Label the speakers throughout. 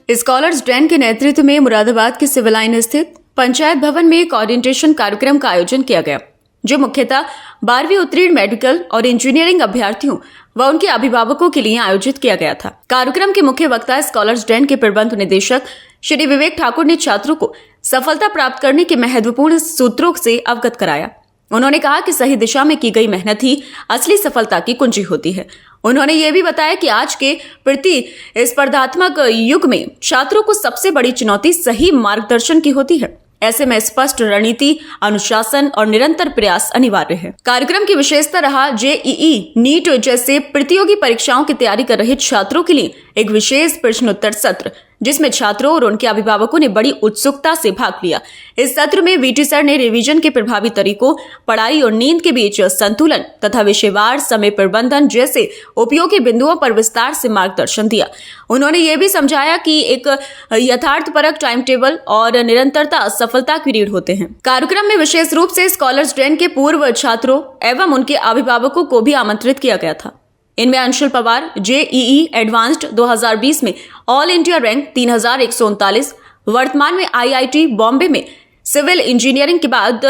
Speaker 1: Scholars Dan के नेतृत्व में मुरादाबाद के सिविल लाइन स्थित पंचायत भवन में एक ओरिएंटेशन कार्यक्रम का आयोजन किया गया, जो मुख्यतः 12वीं उत्तीर्ण मेडिकल और इंजीनियरिंग अभ्यर्थियों व उनके अभिभावकों के लिए आयोजित किया गया था। कार्यक्रम के मुख्य वक्ता स्कॉलर्स डैन के प्रबंध निदेशक श्री विवेक ठाकुर ने छात्रों को सफलता प्राप्त करने के महत्वपूर्ण सूत्रों से अवगत कराया। उन्होंने कहा कि सही दिशा में की गई मेहनत ही असली सफलता की कुंजी होती है। उन्होंने ये भी बताया कि आज के प्रतिस्पर्धात्मक युग में छात्रों को सबसे बड़ी चुनौती सही मार्गदर्शन की होती है। ऐसे में स्पष्ट रणनीति, अनुशासन और निरंतर प्रयास अनिवार्य है। कार्यक्रम की विशेषता रहा जेईई, नीट जैसे प्रतियोगी परीक्षाओं की तैयारी कर रहे छात्रों के लिए एक विशेष प्रश्नोत्तर सत्र, जिसमें छात्रों और उनके अभिभावकों ने बड़ी उत्सुकता से भाग लिया। इस सत्र में वीटी सर ने रिवीजन के प्रभावी तरीकों, पढ़ाई और नींद के बीच संतुलन तथा विषयवार समय प्रबंधन जैसे उपयोगी बिंदुओं पर विस्तार से मार्गदर्शन दिया। उन्होंने ये भी समझाया कि एक यथार्थपरक टाइम टेबल और निरंतरता सफलता की रीढ़ होते हैं। कार्यक्रम में विशेष रूप से स्कॉलर्स डैन के पूर्व छात्रों एवं उनके अभिभावकों को भी आमंत्रित किया गया था। इनमें अंशुल पवार जेईई एडवांस्ड 2020 में ऑल इंडिया रैंक 3139, वर्तमान में आईआईटी बॉम्बे में सिविल इंजीनियरिंग के बाद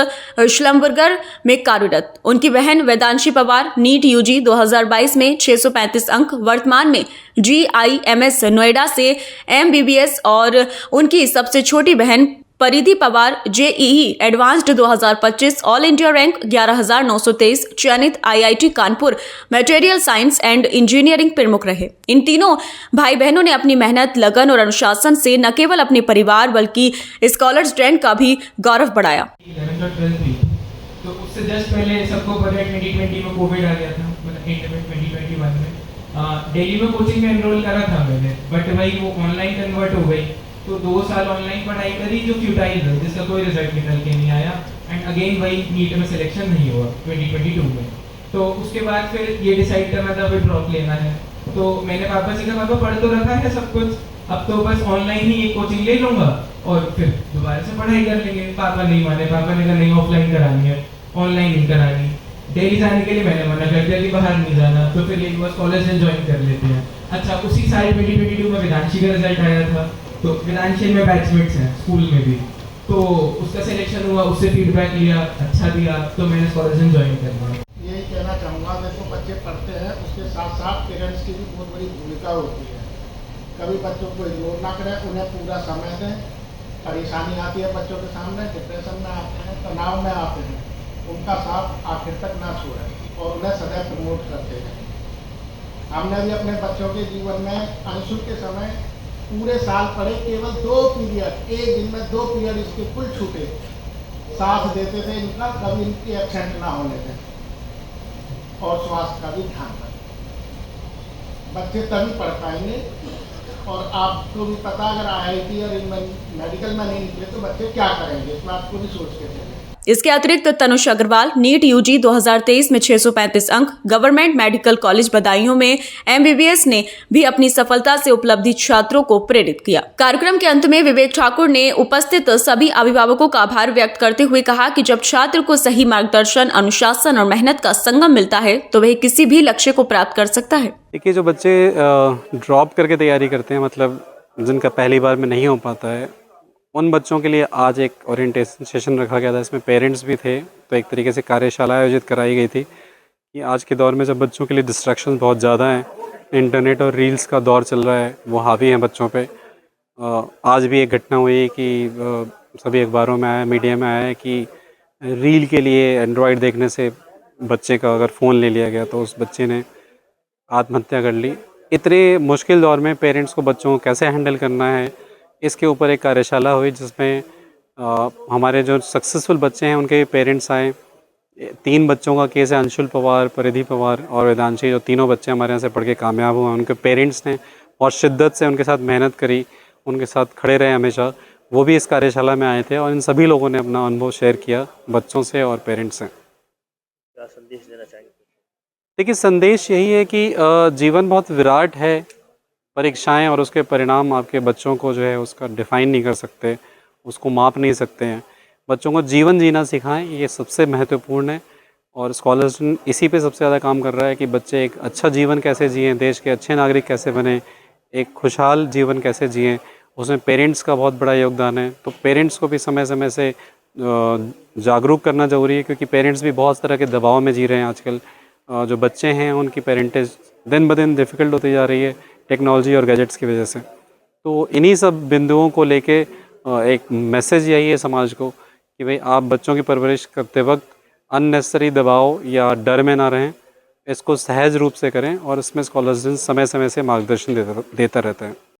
Speaker 1: श्लमबर्गर में कार्यरत। उनकी बहन वेदांशी पवार नीट यूजी 2022 में 635 अंक, वर्तमान में जीआईएमएस नोएडा से एमबीबीएस, और उनकी सबसे छोटी बहन परिधि Pawar JEE advanced 2025 all India rank 11923, चयनित IIT Kanpur material science and engineering प्रमुख रहे। इन तीनों भाई बहनों ने अपनी मेहनत, लगन और अनुशासन से न केवल अपने परिवार बल्कि स्कॉलर्स डैन का भी गौरव बढ़ाया।
Speaker 2: तो उससे जस्ट पहले सबको पता है 2020 में कोविड आ गया था, मतलब एंड में 2021 में दिल्ली में कोचिंग में एनरोल करा था मैंने, बट भाई वो ऑनलाइन कन्वर्ट हो गई। तो 2 साल ऑनलाइन पढ़ाई करी जो फ्यूटाइल है, जिसका कोई रिजल्ट निकल के नहीं आया। एंड अगेन वही नीट में सिलेक्शन नहीं हुआ 2022 में। तो उसके बाद फिर ये डिसाइड करना था फिर ड्रॉप लेना है। तो मैंने पापा से कहा पापा पढ़ तो रखा है सब कुछ, अब तो बस ऑनलाइन ही एक कोचिंग ले लूँगा और फिर दोबारा से पढ़ाई कर लेंगे। पापा नहीं माने, पापा ने कहा नहीं ऑफलाइन करानी है, ऑनलाइन नहीं करानी। दिल्ली जाने के लिए मैंने मना कर दिया कि बाहर नहीं जाना, तो फिर एक बार कॉलेज में ज्वाइन कर लेते हैं। अच्छा, उसी साल 2022 में वेदांशी का रिजल्ट आया था। तो वेदांशी में बैचमेट्स हैं स्कूल में भी, तो उसका सिलेक्शन हुआ, उससे फीडबैक लिया, अच्छा दिया, तो मैंने कॉलेज में ज्वाइन कर लिया।
Speaker 3: यही कहना चाहूँगा, देखो बच्चे पढ़ते हैं, उसके साथ साथ पेरेंट्स की भी बहुत बड़ी भूमिका होती है। कभी बच्चों को इग्नोर ना करें, उन्हें पूरा समय दें। परेशानी आती है बच्चों के सामने, डिप्रेशन में आते हैं, तनाव में आते हैं, उनका साथ आखिर तक ना छोड़ें और उन्हें सदैव प्रमोट करते हैं। हमने भी अपने बच्चों के जीवन में अंशु के समय पूरे साल पढ़े, केवल 2 पीरियड, एक दिन में 2 पीरियड इसके कुल छूटे, साथ देते थे इनका, कभी इनकी एब्सेंट ना होने थे और स्वास्थ्य का भी ध्यान रखें। बच्चे तभी पढ़ पाएंगे। और आपको भी पता, अगर आईआईटी और मेडिकल में नहीं निकले तो बच्चे क्या करेंगे, इस बात को भी सोच के चलें।
Speaker 1: इसके अतिरिक्त तनुष अग्रवाल नीट यूजी 2023 में 635 अंक, गवर्नमेंट मेडिकल कॉलेज बदायूं में एमबीबीएस ने भी अपनी सफलता से उपलब्धि छात्रों को प्रेरित किया। कार्यक्रम के अंत में विवेक ठाकुर ने उपस्थित सभी अभिभावकों का आभार व्यक्त करते हुए कहा कि जब छात्र को सही मार्गदर्शन, अनुशासन और मेहनत का संगम मिलता है तो वह किसी भी लक्ष्य को प्राप्त कर सकता है।
Speaker 4: देखिए, जो बच्चे ड्रॉप करके तैयारी करते हैं, मतलब जिनका पहली बार में नहीं हो पाता है, उन बच्चों के लिए आज एक ओरिएंटेशन सेशन रखा गया था। इसमें पेरेंट्स भी थे, तो एक तरीके से कार्यशाला आयोजित कराई गई थी कि आज के दौर में जब बच्चों के लिए डिस्ट्रैक्शन बहुत ज़्यादा हैं, इंटरनेट और रील्स का दौर चल रहा है, वो हावी हैं बच्चों पे। आज भी एक घटना हुई कि सभी अखबारों में आया, मीडिया में आया है कि रील के लिए एंड्रॉयड देखने से बच्चे का अगर फ़ोन ले लिया गया तो उस बच्चे ने आत्महत्या कर ली। इतने मुश्किल दौर में पेरेंट्स को बच्चों को कैसे हैंडल करना है, इसके ऊपर एक कार्यशाला हुई जिसमें हमारे जो सक्सेसफुल बच्चे हैं उनके पेरेंट्स आए। 3 बच्चों का केस है, अंशुल पवार, परिधि पवार और वेदांशी, जो तीनों बच्चे हमारे यहाँ से पढ़ के कामयाब हुए। उनके पेरेंट्स ने बहुत शिद्दत से उनके साथ मेहनत करी, उनके साथ खड़े रहे हमेशा। वो भी इस कार्यशाला में आए थे और इन सभी लोगों ने अपना अनुभव शेयर किया बच्चों से और पेरेंट्स से।
Speaker 5: क्या संदेश देना चाहेंगे?
Speaker 4: देखिए, संदेश यही है कि जीवन बहुत विराट है, परीक्षाएं और उसके परिणाम आपके बच्चों को जो है उसका डिफ़ाइन नहीं कर सकते, उसको माप नहीं सकते हैं। बच्चों को जीवन जीना सिखाएं, ये सबसे महत्वपूर्ण है। और स्कॉलर्स इसी पे सबसे ज़्यादा काम कर रहा है कि बच्चे एक अच्छा जीवन कैसे जिएं, देश के अच्छे नागरिक कैसे बने, एक खुशहाल जीवन कैसे जिएं, उसमें पेरेंट्स का बहुत बड़ा योगदान है। तो पेरेंट्स को भी समय समय से जागरूक करना ज़रूरी है, क्योंकि पेरेंट्स भी बहुत तरह के दबाव में जी रहे हैं आजकल। जो बच्चे हैं उनकी पेरेंटेज दिन ब दिन डिफ़िकल्ट होती जा रही है टेक्नोलॉजी और गैजेट्स की वजह से। तो इन्हीं सब बिंदुओं को लेके एक मैसेज यही है समाज को कि भाई आप बच्चों की परवरिश करते वक्त अननेसेसरी दबाव या डर में ना रहें, इसको सहज रूप से करें और इसमें स्कॉलर्स समय समय से मार्गदर्शन देता रहता है।